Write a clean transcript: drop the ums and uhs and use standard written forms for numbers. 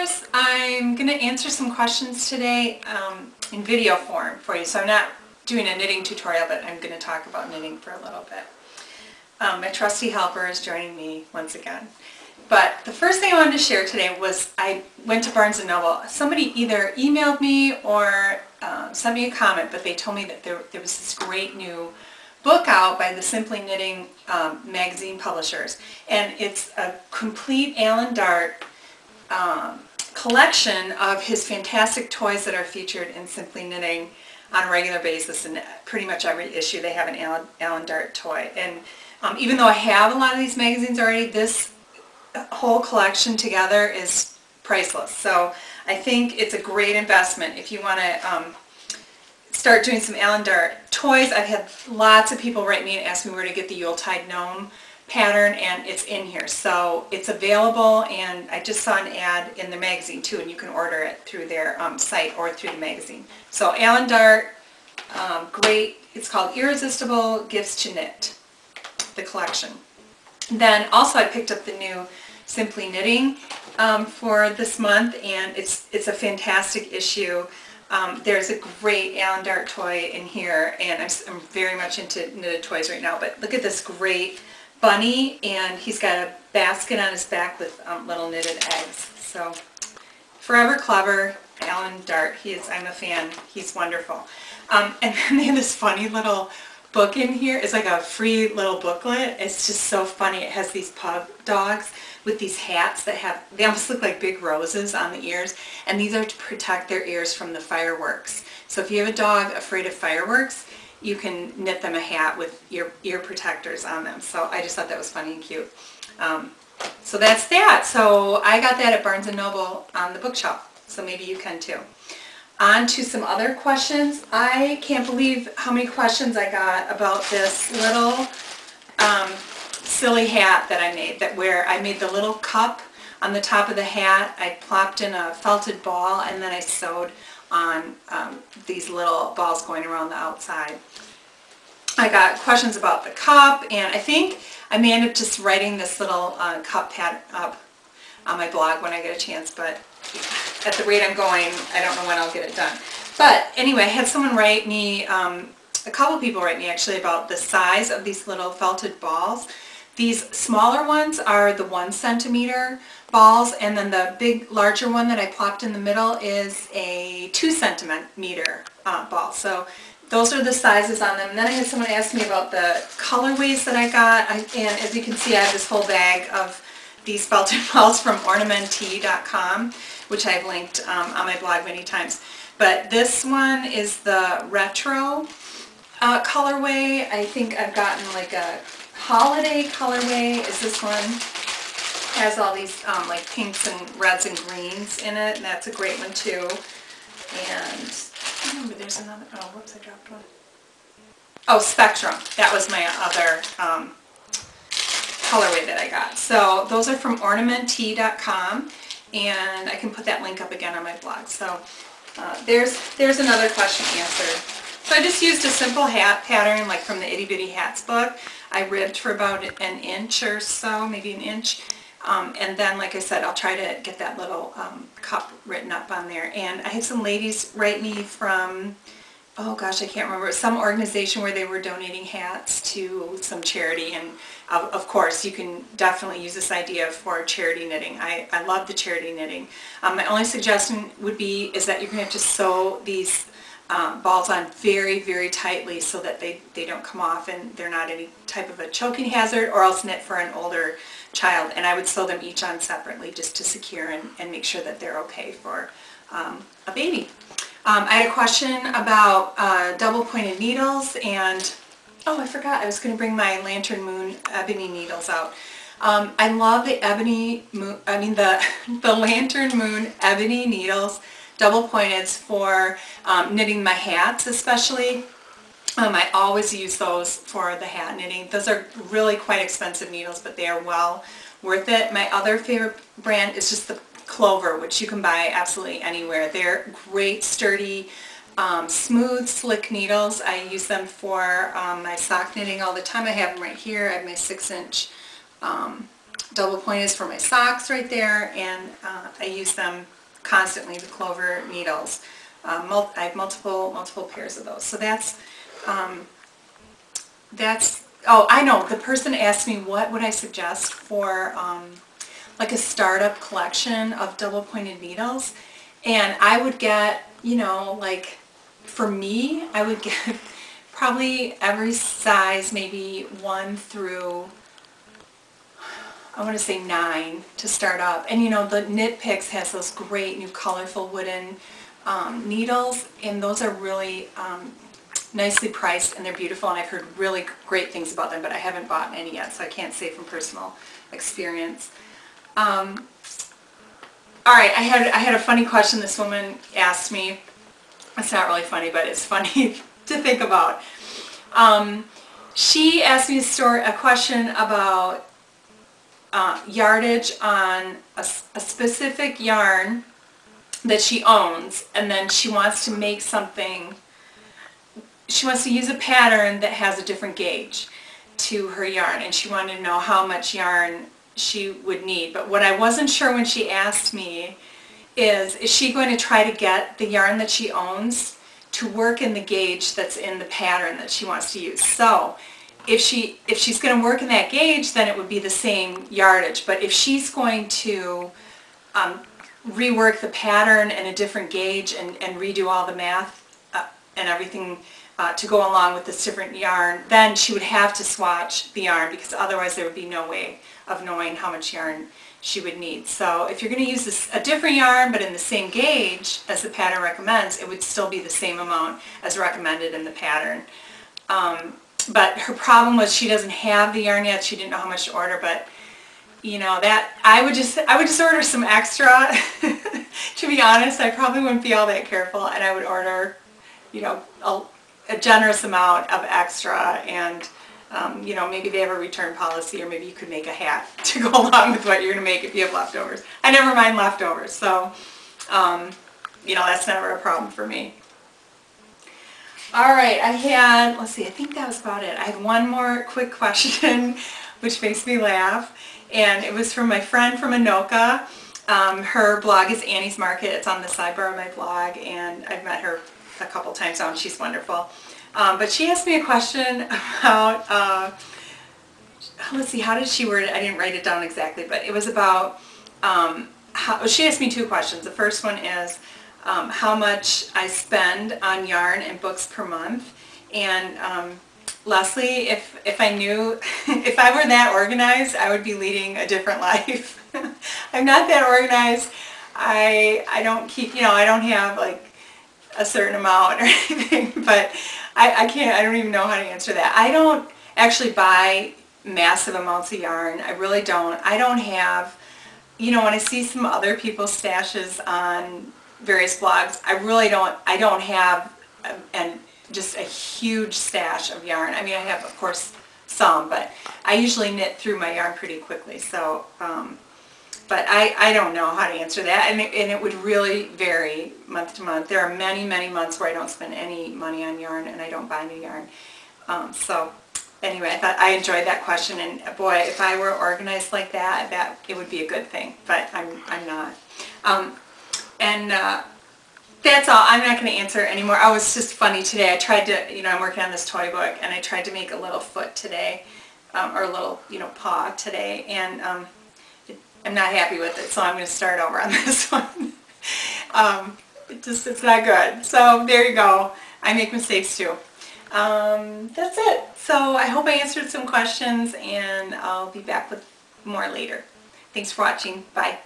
Lovers, I'm going to answer some questions today in video form for you. So I'm not doing a knitting tutorial, but I'm going to talk about knitting for a little bit. My trusty helper is joining me once again. But the first thing I wanted to share today was I went to Barnes & Noble. Somebody either emailed me or sent me a comment, but they told me that there was this great new book out by the Simply Knitting magazine publishers. And it's a complete Alan Dart collection of his fantastic toys that are featured in Simply Knitting on a regular basis. And pretty much every issue they have an Alan Dart toy. And even though I have a lot of these magazines already, this whole collection together is priceless. So I think it's a great investment if you want to start doing some Alan Dart toys. I've had lots of people write me and ask me where to get the Yuletide gnome pattern, and it's in here. So it's available, and I just saw an ad in the magazine too, and you can order it through their site or through the magazine. So Alan Dart, great. It's called Irresistible Gifts to Knit, the collection. Then also I picked up the new Simply Knitting for this month, and it's a fantastic issue. There's a great Alan Dart toy in here, and I'm very much into knitted toys right now. But look at this great bunny, and he's got a basket on his back with little knitted eggs. So forever clever, Alan Dart. I'm a fan. He's wonderful. And then they have this funny little book in here. It's like a free little booklet. It's just so funny. It has these pug dogs with these hats that they almost look like big roses on the ears, and these are to protect their ears from the fireworks. So if you have a dog afraid of fireworks, you can knit them a hat with ear protectors on them. So I just thought that was funny and cute. So that's that. So I got that at Barnes & Noble on the bookshelf, so maybe you can too. On to some other questions. I can't believe how many questions I got about this little silly hat that I made, where I made the little cup on the top of the hat. I plopped in a felted ball, and then I sewed on these little balls going around the outside. I got questions about the cup, and I think I may end up just writing this little cup pad up on my blog when I get a chance, but at the rate I'm going, I don't know when I'll get it done. But anyway, I had someone write me, a couple people write me actually, about the size of these little felted balls. These smaller ones are the 1 centimeter balls, and then the big, larger one that I plopped in the middle is a 2 centimeter ball. So those are the sizes on them. And then I had someone ask me about the colorways that I got, and as you can see, I have this whole bag of these felted balls from ornamentee.com, which I've linked on my blog many times. But this one is the retro colorway. I think I've gotten like a holiday colorway is this one. Has all these like pinks and reds and greens in it, and that's a great one too. And I remember there's another, oh whoops, I dropped one. Oh, Spectrum. That was my other colorway that I got. So those are from ornamentee.com, and I can put that link up again on my blog. So there's another question answered. So I just used a simple hat pattern, like from the Itty Bitty Hats book. I ribbed for about an inch or so, maybe an inch. And then, like I said, I'll try to get that little cup written up on there. And I had some ladies write me from, oh gosh, I can't remember, some organization where they were donating hats to some charity. And of course, you can definitely use this idea for charity knitting. I love the charity knitting. My only suggestion would be is that you're going to have to sew these balls on very, very tightly so that they don't come off and they're not any type of a choking hazard, or else knit for an older child. And I would sew them each on separately just to secure and make sure that they're okay for a baby. I had a question about double pointed needles, and oh, I forgot, I was going to bring my Lantern Moon ebony needles out. I love the the Lantern Moon ebony needles, double pointeds, for knitting my hats especially. I always use those for the hat knitting. Those are really quite expensive needles, but they are well worth it. My other favorite brand is just the Clover, which you can buy absolutely anywhere. They're great, sturdy, smooth, slick needles. I use them for my sock knitting all the time. I have them right here. I have my 6-inch double point is for my socks right there, and I use them constantly, the Clover needles. I have multiple pairs of those. So oh, I know, the person asked me what would I suggest for like a startup collection of double pointed needles, and I would get, you know, like for me, I would get probably every size, maybe 1 through, I want to say 9 to start up. And you know, the Knit Picks has those great new colorful wooden needles, and those are really nicely priced, and they're beautiful, and I've heard really great things about them, but I haven't bought any yet, so I can't say from personal experience. All right, I had a funny question this woman asked me. It's not really funny, but it's funny to think about. She asked me a question about yardage on a specific yarn that she owns, and then she wants to make something. She wants to use a pattern that has a different gauge to her yarn, and she wanted to know how much yarn she would need. But what I wasn't sure when she asked me is she going to try to get the yarn that she owns to work in the gauge that's in the pattern that she wants to use? So if she's going to work in that gauge, then it would be the same yardage. But if she's going to rework the pattern in a different gauge and redo all the math and everything to go along with this different yarn, then she would have to swatch the yarn, because otherwise there would be no way of knowing how much yarn she would need. So if you're going to use a different yarn but in the same gauge as the pattern recommends, it would still be the same amount as recommended in the pattern. But her problem was she doesn't have the yarn yet. She didn't know how much to order, but you know, that I would just order some extra. To be honest, I probably wouldn't be all that careful, and I would order, you know, a generous amount of extra, and you know, maybe they have a return policy, or maybe you could make a hat to go along with what you're going to make if you have leftovers. I never mind leftovers, so you know, that's never a problem for me. All right, let's see, I think that was about it. I had one more quick question, which makes me laugh, and it was from my friend from Anoka. Her blog is Annie's Market. It's on the sidebar of my blog, and I've met her a couple times now, and she's wonderful. But she asked me a question about, let's see, how did she word it? I didn't write it down exactly, but it was about, she asked me 2 questions. The first one is how much I spend on yarn and books per month. And Leslie, if I knew, if I were that organized, I would be leading a different life. I'm not that organized. I don't keep, you know, I don't have like a certain amount or anything, but I don't even know how to answer that. I don't actually buy massive amounts of yarn. I really don't. I don't have, you know, when I see some other people's stashes on various blogs, I don't have just a huge stash of yarn. I mean, I have, of course, some, but I usually knit through my yarn pretty quickly, so but I don't know how to answer that, and it would really vary month to month. There are many, many months where I don't spend any money on yarn and I don't buy new yarn. So anyway, I thought I enjoyed that question, and boy, if I were organized like that, it would be a good thing, but I'm not. That's all. I'm not going to answer anymore. Oh, it's just funny today. I tried to, you know, I'm working on this toy book, and I tried to make a little foot today, or a little, you know, paw today, and I'm not happy with it, so I'm going to start over on this one. It's not good. So there you go. I make mistakes too. That's it. So I hope I answered some questions, and I'll be back with more later. Thanks for watching. Bye.